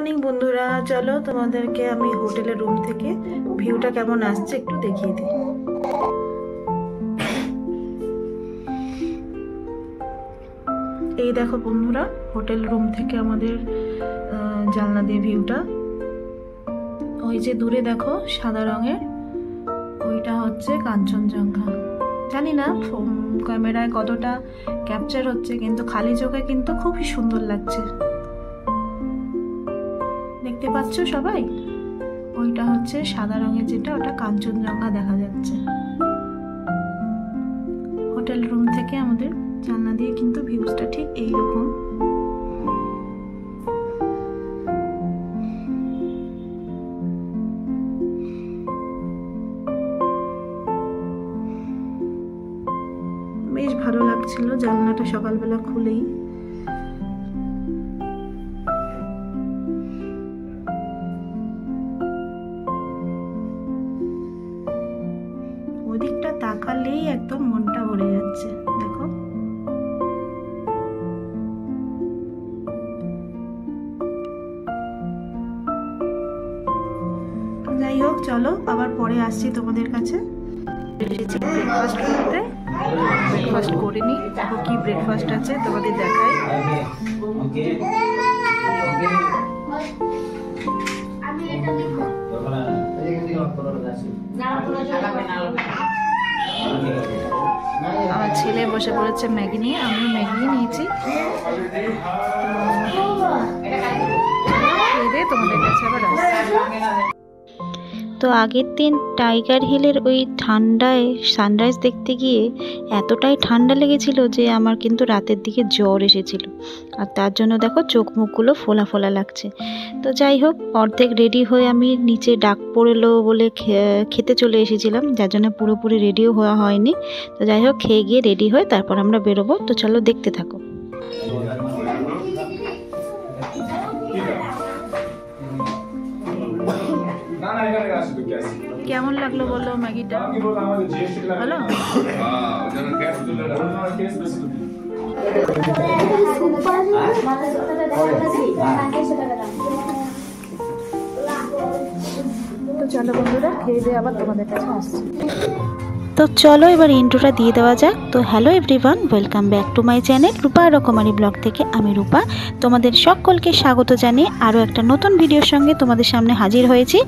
Morning বন্ধুরা, চলো তোমাদেরকে আমি হোটেলের রুম থেকে ভিউটা কেমন আসছে একটু দেখিয়ে দিই। এই দেখো বন্ধুরা, হোটেল রুম থেকে আমাদের জানলা দিয়ে ভিউটা। ওই যে দূরে দেখো সাদা রঙের, ওইটা হচ্ছে কাঞ্চনজঙ্ঘা। জানি না ক্যামেরায় কতটা ক্যাপচার হচ্ছে, কিন্তু খালি চোখে কিন্তু খুবই সুন্দর লাগছে। দেখতে পাচ্ছ সবাই? ওইটা হচ্ছে সাদা রঙের যেটা, ওটা কাঞ্চনজঙ্ঘা দেখা যাচ্ছে। হোটেল রুম থেকে আমাদের জানলা দিয়ে কিন্তু ভিউজটা ঠিক এইরকম। বেশ ভালো লাগছিল জানলাটা সকালবেলা খুলেই। ওদিকটা তাকালেই একদম মনটা ভরে যাচ্ছে। দেখো যাই হোক, চলো আবার পরে আসছি তোমাদের কাছে। ব্রেকফাস্ট করতে, ব্রেকফাস্ট করে নি। দেখো কি ব্রেকফাস্ট আছে তোমাদের দেখাই। আমার ছেলে বসে পড়েছে ম্যাগি নিয়ে, আমিও ম্যাগি নিয়েছি। তোমাদের কাছে আবার তো আগের দিন টাইগার হিলের ওই ঠান্ডায় সানরাইজ দেখতে গিয়ে এতটাই ঠান্ডা লেগেছিল যে আমার কিন্তু রাতের দিকে জ্বর এসেছিল, আর তার জন্য দেখো চোখ মুখগুলো ফোলা ফোলা লাগছে। তো যাই হোক, অর্ধেক রেডি হয়ে আমি নিচে ডাক পড়লো বলে খেতে চলে এসেছিলাম, যার জন্য পুরোপুরি রেডিও হওয়া হয়নি। তো যাই হোক, খেয়ে গিয়ে রেডি হয়ে তারপর আমরা বেরোবো। তো চলো দেখতে থাকো। কেমন লাগলো বলো ম্যাগিটা? ভালো? তো চলো বন্ধুরা, খেয়ে দিয়ে আবার তোমাদের কাছে আসছি। তো চলো এবার ইন্ট্রোটা দিয়ে দেওয়া যাক। তো hello everyone, welcome back to my channel Rupa Rokomari blog থেকে আমি রূপা তোমাদের সকলকে স্বাগত জানিয়ে আরও একটা নতুন ভিডিওর সঙ্গে তোমাদের সামনে হাজির হয়েছি।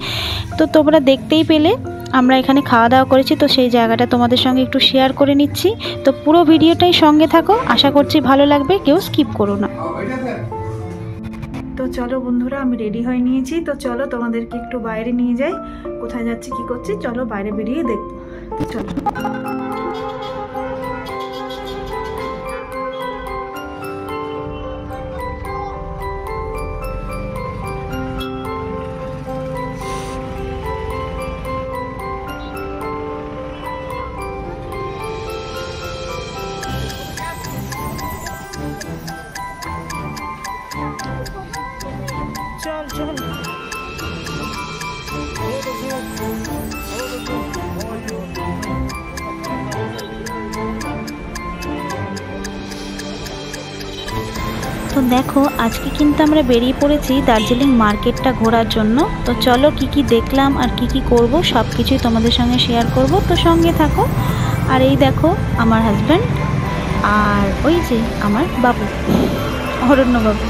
তো তোমরা দেখতেই পেলে আমরা এখানে খাওয়া দাওয়া করেছি, তো সেই জায়গাটা তোমাদের সঙ্গে একটু শেয়ার করে নিচ্ছি। তো পুরো ভিডিওটাই সঙ্গে থাকো, আশা করছি ভালো লাগবে, কেউ স্কিপ করো না। তো চলো বন্ধুরা, আমি রেডি হয়ে নিয়েছি। তো চলো তোমাদেরকে একটু বাইরে নিয়ে যাই। কোথায় যাচ্ছি কি করছি চলো বাইরে বেরিয়ে দেখবো। চলো। চল চল। তো দেখো, আজকে কিন্তু আমরা বেরিয়ে পড়েছি দার্জিলিং মার্কেটটা ঘোরার জন্য। তো চলো কি কি দেখলাম আর কি কি করব সব কিছুই তোমাদের সঙ্গে শেয়ার করব, তো সঙ্গে থাকো। আর এই দেখো আমার হাজব্যান্ড, আর ওই যে আমার বাবু অরণ্য বাবু।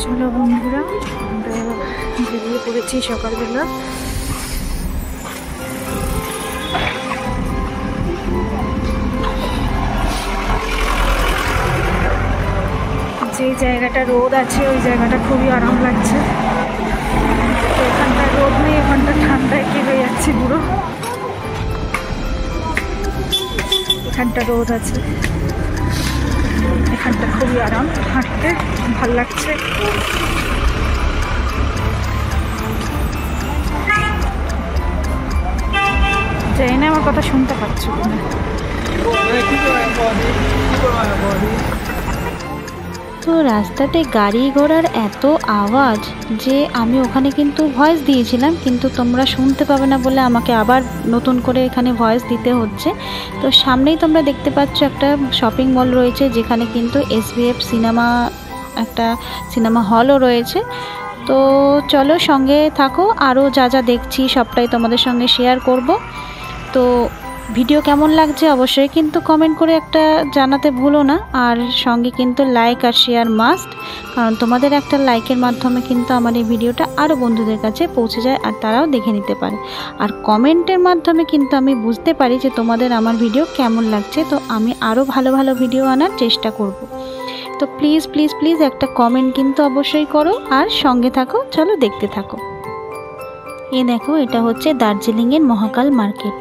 চলো বন্ধুরা, আমরা বেরিয়ে পড়েছি সকালবেলা। যে জায়গাটা রোদ আছে ওই জায়গাটা খুবই আরাম লাগছে। এখানটা রোদ নেই, এখানটা ঠান্ডায় কি হয়ে যাচ্ছে পুরো। এখানটা রোদ আছে, এখানটা খুবই আরাম, হাঁটতে ভাল লাগছে। জানি না আমার কথা শুনতে পাচ্ছ কিনা। তো রাস্তাতে গাড়ি ঘোড়ার এত আওয়াজ যে আমি ওখানে কিন্তু ভয়েস দিয়েছিলাম, কিন্তু তোমরা শুনতে পাবে না বলে আমাকে আবার নতুন করে এখানে ভয়েস দিতে হচ্ছে। তো সামনেই তোমরা দেখতে পাচ্ছ একটা শপিং মল রয়েছে, যেখানে কিন্তু SBF সিনেমা একটা সিনেমা হলও রয়েছে। তো চলো সঙ্গে থাকো, আরও যা যা দেখছি সবটাই তোমাদের সঙ্গে শেয়ার করব। তো ভিডিও কেমন লাগছে অবশ্যই কিন্তু কমেন্ট করে একটা জানাতে ভুলো না। আর সঙ্গে কিন্তু লাইক আর শেয়ার মাস্ট, কারণ তোমাদের একটা লাইকের মাধ্যমে কিন্তু আমার এই ভিডিওটা আরও বন্ধুদের কাছে পৌঁছে যায় আর তারাও দেখে নিতে পারে। আর কমেন্টের মাধ্যমে কিন্তু আমি বুঝতে পারি যে তোমাদের আমার ভিডিও কেমন লাগছে, তো আমি আরও ভালো ভালো ভিডিও আনার চেষ্টা করব। তো প্লিজ প্লিজ প্লিজ একটা কমেন্ট কিন্তু অবশ্যই করো আর সঙ্গে থাকো, চলো দেখতে থাকো। এই দেখো, এটা হচ্ছে দার্জিলিংয়ের মহাকাল মার্কেট।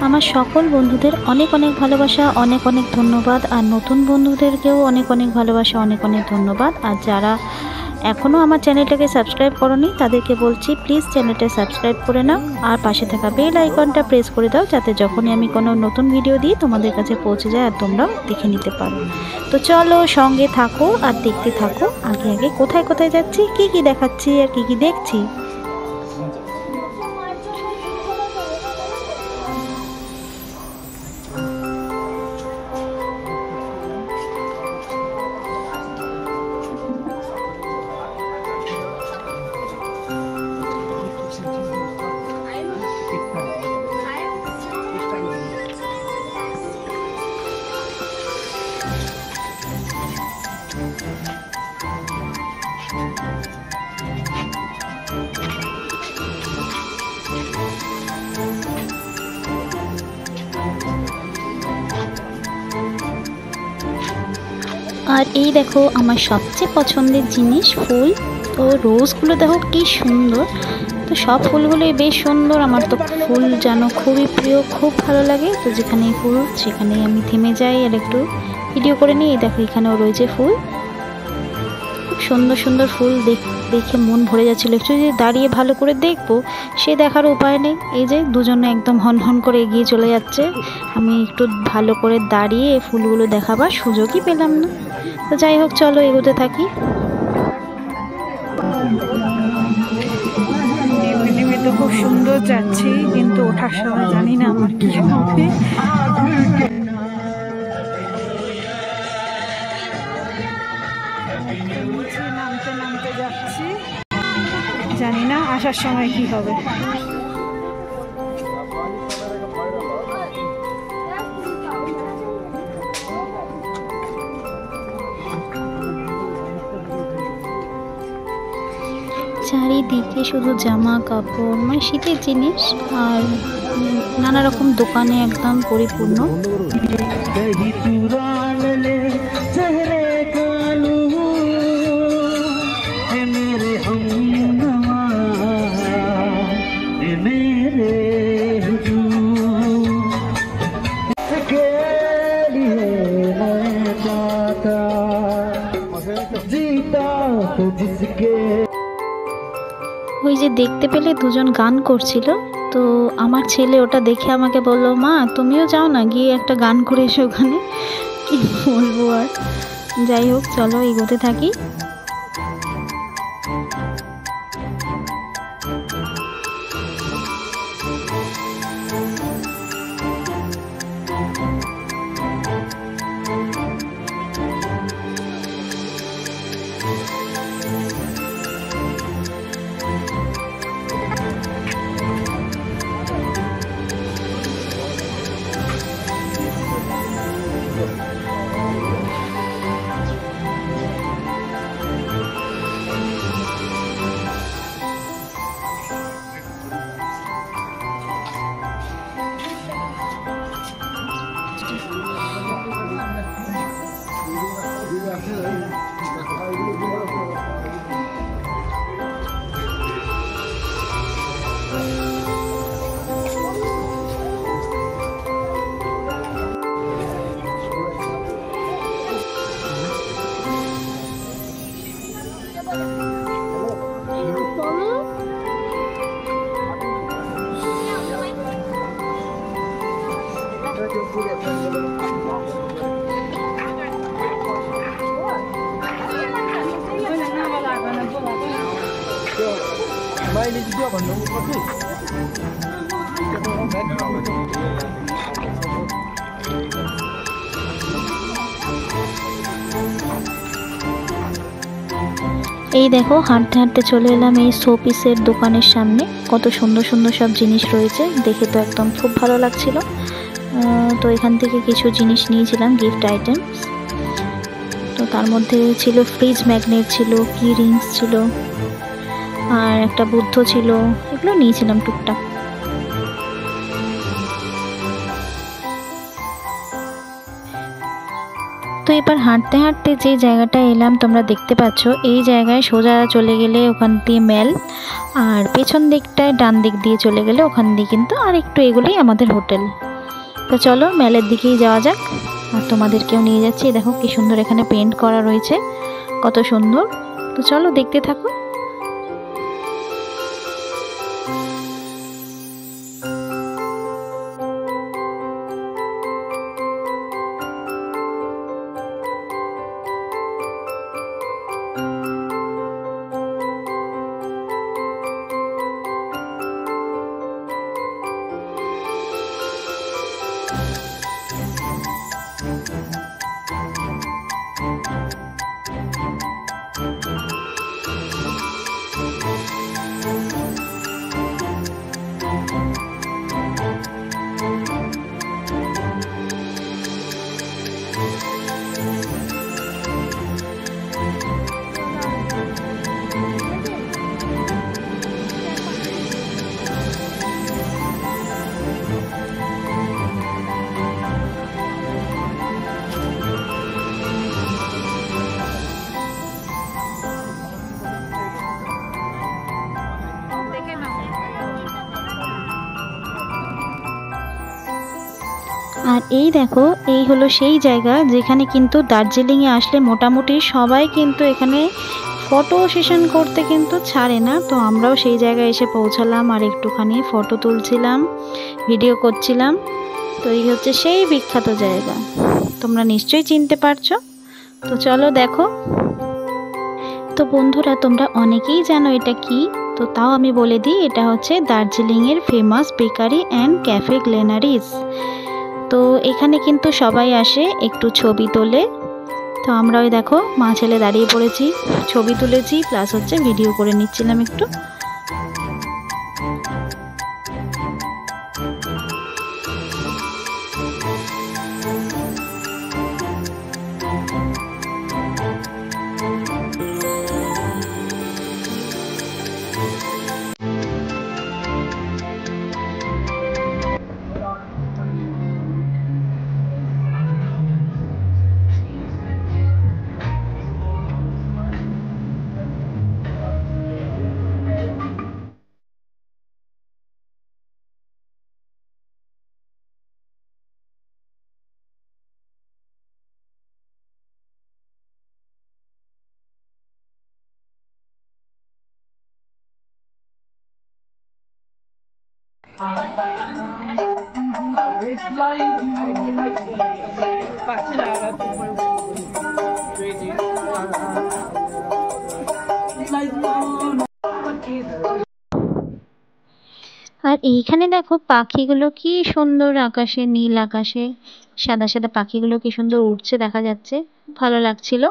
আমার সকল বন্ধুদের অনেক অনেক ভালোবাসা, অনেক অনেক ধন্যবাদ। আর নতুন বন্ধুদেরকেও অনেক অনেক ভালোবাসা, অনেক অনেক ধন্যবাদ। আর যারা এখনও আমার চ্যানেলটাকে সাবস্ক্রাইব করোনি তাদেরকে বলছি প্লিজ চ্যানেলটা সাবস্ক্রাইব করে নাও আর পাশে থাকা বেল আইকনটা প্রেস করে দাও, যাতে যখনই আমি কোনো নতুন ভিডিও দিই তোমাদের কাছে পৌঁছে যায় আর তোমরাও দেখে নিতে পারো। তো চলো সঙ্গে থাকো আর দেখতে থাকো। আগে আগে কোথায় কোথায় যাচ্ছি, কি কি দেখাচ্ছি আর কি কি দেখছি। আর এই দেখো আমার সবচেয়ে পছন্দের জিনিস ফুল। তো রোজগুলো দেখো কি সুন্দর। তো সব ফুলগুলোই বেশ সুন্দর, আমার তো ফুল যেন খুবই প্রিয়, খুব ভালো লাগে। তো যেখানেই ফুল সেখানেই আমি থেমে যাই আর একটু ভিডিও করে নিই। এই দেখো এখানেও রয়েছে ফুল, খুব সুন্দর সুন্দর ফুল। দেখে মন ভরে যাচ্ছিলো, একটু যে দাঁড়িয়ে ভালো করে দেখবো সে দেখার উপায় নেই। এই যে দুজনে একদম হন হন করে এগিয়ে চলে যাচ্ছে, আমি একটু ভালো করে দাঁড়িয়ে ফুলগুলো দেখাবার সুযোগই পেলাম না। তো যাই হোক চলো এগোতে থাকি। নেমে তো খুব সুন্দর যাচ্ছি, কিন্তু ওঠার সময় জানি না আমার কি হবে। নামতে নামতে যাচ্ছি, জানি না আসার সময় কি হবে। চারিদিকে শুধু জামা কাপড়, মানে শীতের জিনিস, আর নানা রকম দোকানে একদম পরিপূর্ণ। ওই যে দেখতে পেলে দুজন গান করছিল, তো আমার ছেলে ওটা দেখে আমাকে বলল, মা তুমিও যাও না, গিয়ে একটা গান করে এসো ওখানে। কি বলবো আর, যাই হোক চলো এগোতে থাকি। এই দেখো হাঁটতে হাঁটতে চলে এলাম এই শোপিসের দোকানের সামনে। কত সুন্দর সুন্দর সব জিনিস রয়েছে, দেখে তো একদম খুব ভালো লাগছিল। তো এখান থেকে কিছু জিনিস নিয়েছিলাম, গিফট আইটেমস। তো তার মধ্যে ছিল ফ্রিজ ম্যাগনেট, ছিল কি রিংস ছিল, আর একটা বুদ্ধ ছিল। এগুলো নিয়েছিলাম টুকটাক। তো এবার হাঁটতে হাঁটতে যে জায়গাটায় এলাম তোমরা দেখতে পাচ্ছ, এই জায়গায় সোজা চলে গেলে ওখান দিয়ে মেল, আর পেছন দিকটায় ডান দিক দিয়ে চলে গেলে ওখান দিয়ে কিন্তু আর একটু এগুলোই আমাদের হোটেল। তো চলো মেলের দিকেই যাওয়া যাক, আর তোমাদেরকেও নিয়ে যাচ্ছি। দেখো কি সুন্দর এখানে পেন্ট করা রয়েছে, কত সুন্দর। তো চলো দেখতে থাকো। আর এই দেখো, এই হলো সেই জায়গা যেখানে কিন্তু দার্জিলিংয়ে আসলে মোটামুটি সবাই কিন্তু এখানে ফটো সেশন করতে কিন্তু ছাড়ে না। তো আমরাও সেই জায়গায় এসে পৌঁছালাম, আর একটুখানি ফটো তুলছিলাম, ভিডিও করছিলাম। তো এই হচ্ছে সেই বিখ্যাত জায়গা, তোমরা নিশ্চয়ই চিনতে পারছো। তো চলো দেখো। তো বন্ধুরা, তোমরা অনেকেই জানো এটা কি, তো তাও আমি বলে দিই, এটা হচ্ছে দার্জিলিংয়ের famous bakery and cafe Glenary's. তো এখানে কিন্তু সবাই আসে একটু ছবি তোলে। তো আমরা ওই দেখো মা ছেলে দাঁড়িয়ে পড়েছি, ছবি তুলেছি, প্লাস হচ্ছে ভিডিও করে নিচ্ছিলাম একটু। আর এইখানে দেখো পাখিগুলো কি সুন্দর, আকাশে নীল আকাশে সাদা সাদা পাখিগুলো কি সুন্দর উড়ছে দেখা যাচ্ছে, ভালো লাগছিল।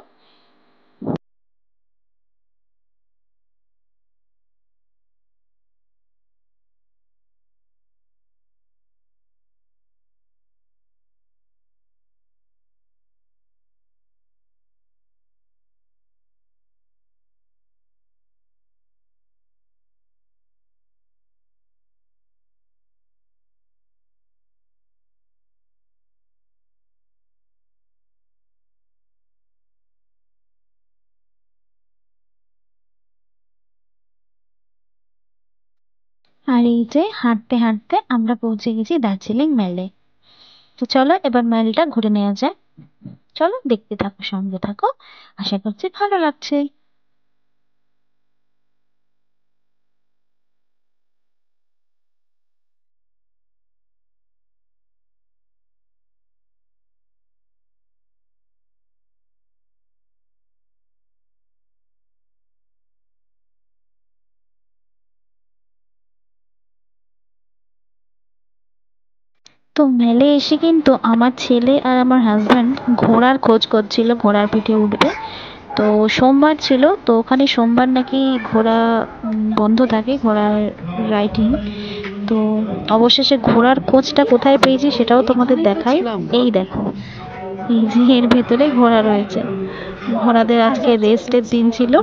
আর এই যে হাঁটতে হাঁটতে আমরা পৌঁছে গেছি দার্জিলিং মেলে। তো চলো এবার মেলটা ঘুরে নেওয়া যায়। চলো দেখতে থাকো, সঙ্গে থাকো, আশা করছি ভালো লাগছে। তো মেলে এসে কিন্তু আমার ছেলে আর আমার হাজব্যান্ড ঘোড়ার খোঁজ করছিল, ঘোড়ার পিঠে উঠবে। তো সোমবার ছিল, তো ওখানে সোমবার নাকি ঘোড়া বন্ধ থাকে, ঘোড়ার রাইডিং। তো অবশেষে ঘোড়ার খোঁজটা কোথায় পেয়েছি সেটাও তোমাদের দেখাই। এই দেখো, এই যে এর ভেতরে ঘোড়া রয়েছে। ঘোড়াদের আজকে রেস্টের দিন ছিল।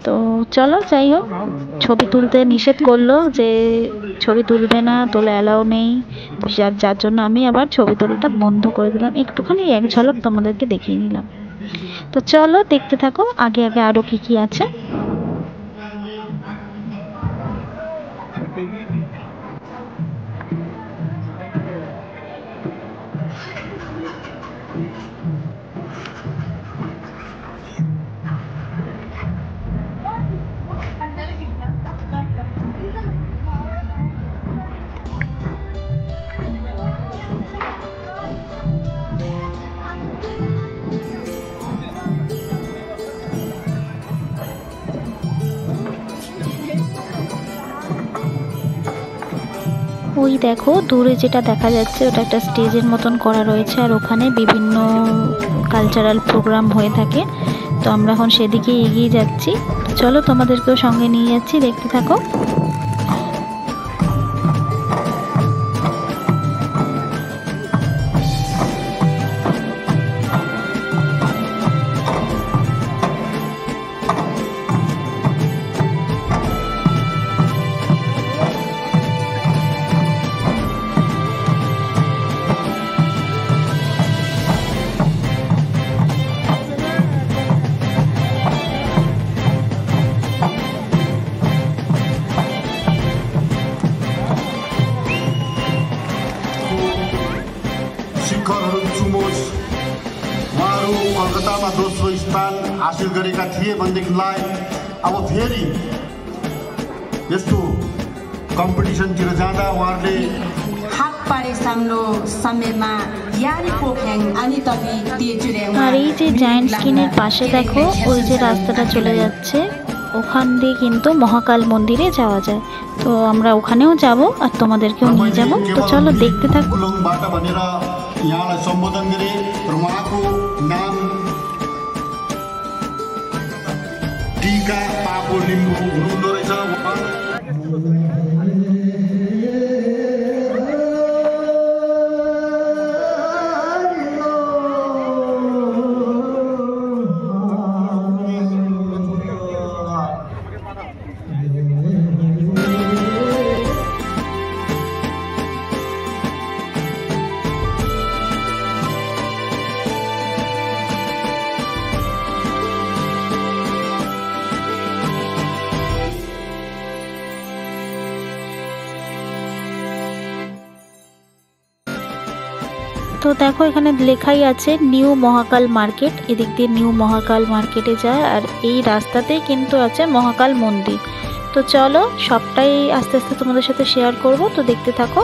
তো চলো, যাই হোক, ছবি তুলতে নিষেধ করলো যে ছবি তুলবে না, তোলা অ্যালাউ নেই। যার জন্য আমি আবার ছবি তোলাটা বন্ধ করে দিলাম। একটুখানি এক ঝলক তোমাদেরকে দেখিয়ে নিলাম। তো চলো দেখতে থাকো আগে আগে আরো কি কি আছে। ওই দেখো দূরে যেটা দেখা যাচ্ছে ওটা একটা স্টেজের মতন করা রয়েছে, আর ওখানে বিভিন্ন কালচারাল প্রোগ্রাম হয়ে থাকে। তো আমরা এখন সেদিকে এগিয়ে যাচ্ছি। চলো তোমাদেরকেও সঙ্গে নিয়ে যাচ্ছি, দেখতে থাকো। शिखरहरू चुमोस्। उहाँहरू कलकत्तामा दोस्रो स्थान हासिल गरेका थिए भनेदेखिलाई अब फेरि यस्तो कम्पिटिसनतिर जाँदा उहाँहरूले हात पारे सामनो समयमा यारी पोख्याङ अनि तबी तेजुरे। আর এই যে জায়ান্ট স্ক্রিনের পাশে দেখো ওই যে রাস্তাটা চলে যাচ্ছে, ওখান দিয়ে কিন্তু মহাকাল মন্দিরে যাওয়া যায়। তো আমরা ওখানেও যাব আর তোমাদেরকেও নিয়ে যাব। তো চলো দেখতে থাকো। कुलुङबाट भनेर यहाँलाई सम्बोधन गरे र उहाँको नाम टीका पापो लिम्बू हुनुहुँदो रहेछ। তো দেখো এখানে লেখাই আছে নিউ মহাকাল মার্কেট, এদিক দিয়ে নিউ মহাকাল মার্কেটে যায়, আর এই রাস্তাতেই কিন্তু আছে মহাকাল মন্দির। তো চলো সবটাই আস্তে আস্তে তোমাদের সাথে শেয়ার করব, তো দেখতে থাকো।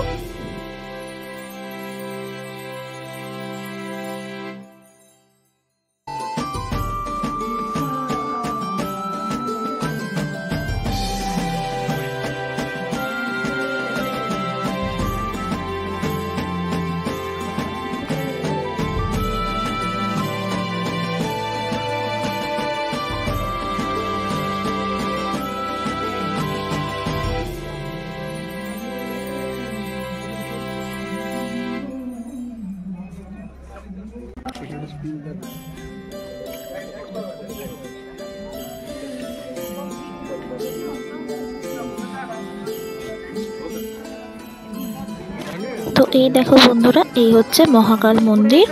তো এই দেখো বন্ধুরা, এই হচ্ছে মহাকাল মন্দির।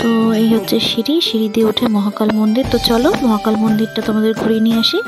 তো এই হচ্ছে সিঁড়ি, সিঁড়ি দিয়ে উঠে মহাকাল মন্দির। তো চলো মহাকাল মন্দিরটা তোমাদের ঘুরিয়ে নিয়ে আসি।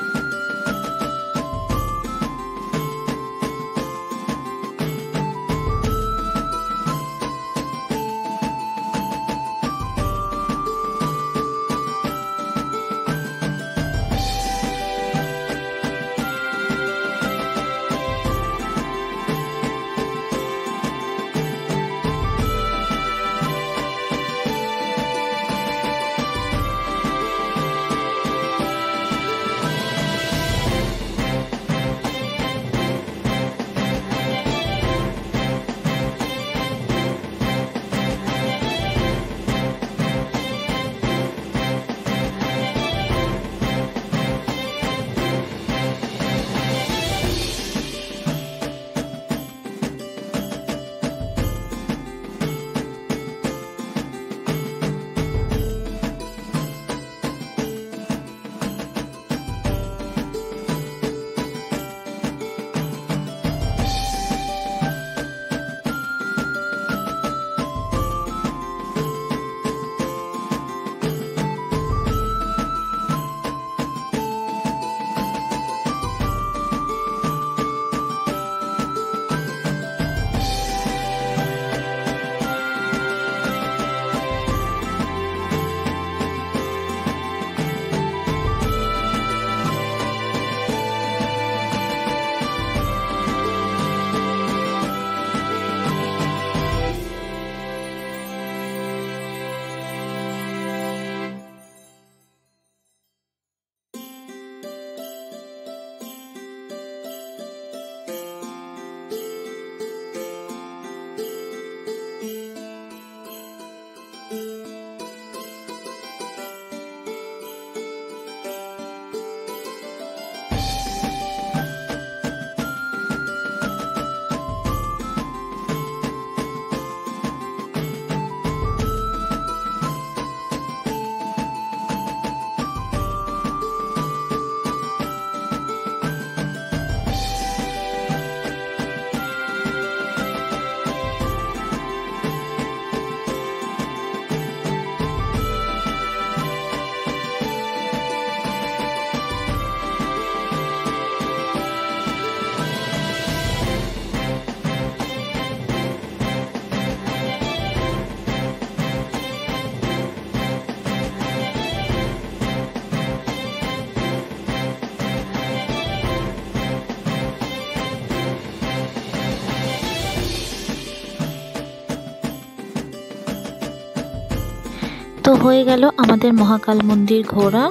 তো হয়ে গেল আমাদের মহাকাল মন্দির ঘোরা।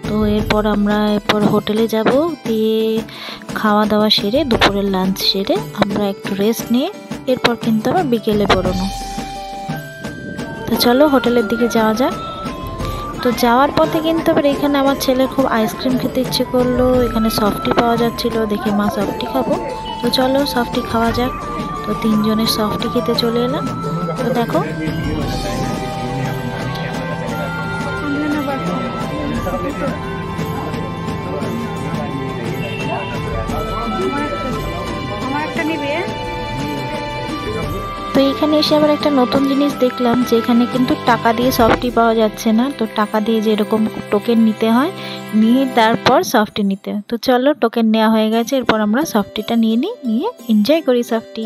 তো এরপর আমরা হোটেলে যাব, দিয়ে খাওয়া দাওয়া সেরে দুপুরের লাঞ্চ সেরে আমরা একটু রেস্ট নিয়ে এরপর কিন্তু আবার বিকেলে বেরোনো। তো চলো হোটেলের দিকে যাওয়া যাক। তো যাওয়ার পথে কিন্তু আবার এখানে আমার ছেলের খুব আইসক্রিম খেতে ইচ্ছে করলো, এখানে সফটি পাওয়া যাচ্ছিল, দেখে মা সফটি খাবো, তো চলো সফটি খাওয়া যাক। তো তিনজনের সফটি খেতে চলে এলাম। তো দেখো তো এখানে এসে আবার একটা নতুন জিনিস দেখলাম যে এখানে কিন্তু টাকা দিয়ে সফটি পাওয়া যাচ্ছে না, তো টাকা দিয়ে যে এরকম টোকেন নিতে হয়, নিয়ে তারপর সফটি নিতে হয়। তো চলো টোকেন নেওয়া হয়ে গেছে, এরপর আমরা সফটিটা নিয়ে এনজয় করি সফটি।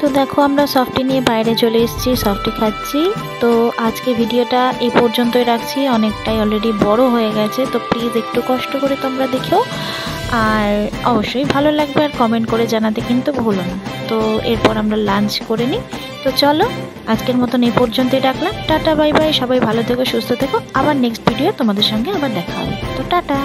তো দেখো আমরা সফটি নিয়ে বাইরে চলে এসেছি, সফটি খাচ্ছি। তো আজকে ভিডিওটা এই পর্যন্তই রাখছি, অনেকটাই অলরেডি বড় হয়ে গেছে। তো প্লিজ একটু কষ্ট করে তোমরা দেখো, আর অবশ্যই ভালো লাগবে, আর কমেন্ট করে জানাতে কিন্তু ভুলো না। তো এরপর আমরা লাঞ্চ করে নিই। তো চলো আজকের মতন এই পর্যন্তই রাখলাম। টাটা বাই বাই, সবাই ভালো থেকো, সুস্থ থেকো। আবার নেক্সট ভিডিও তোমাদের সঙ্গে আবার দেখা হবে। তো টাটা।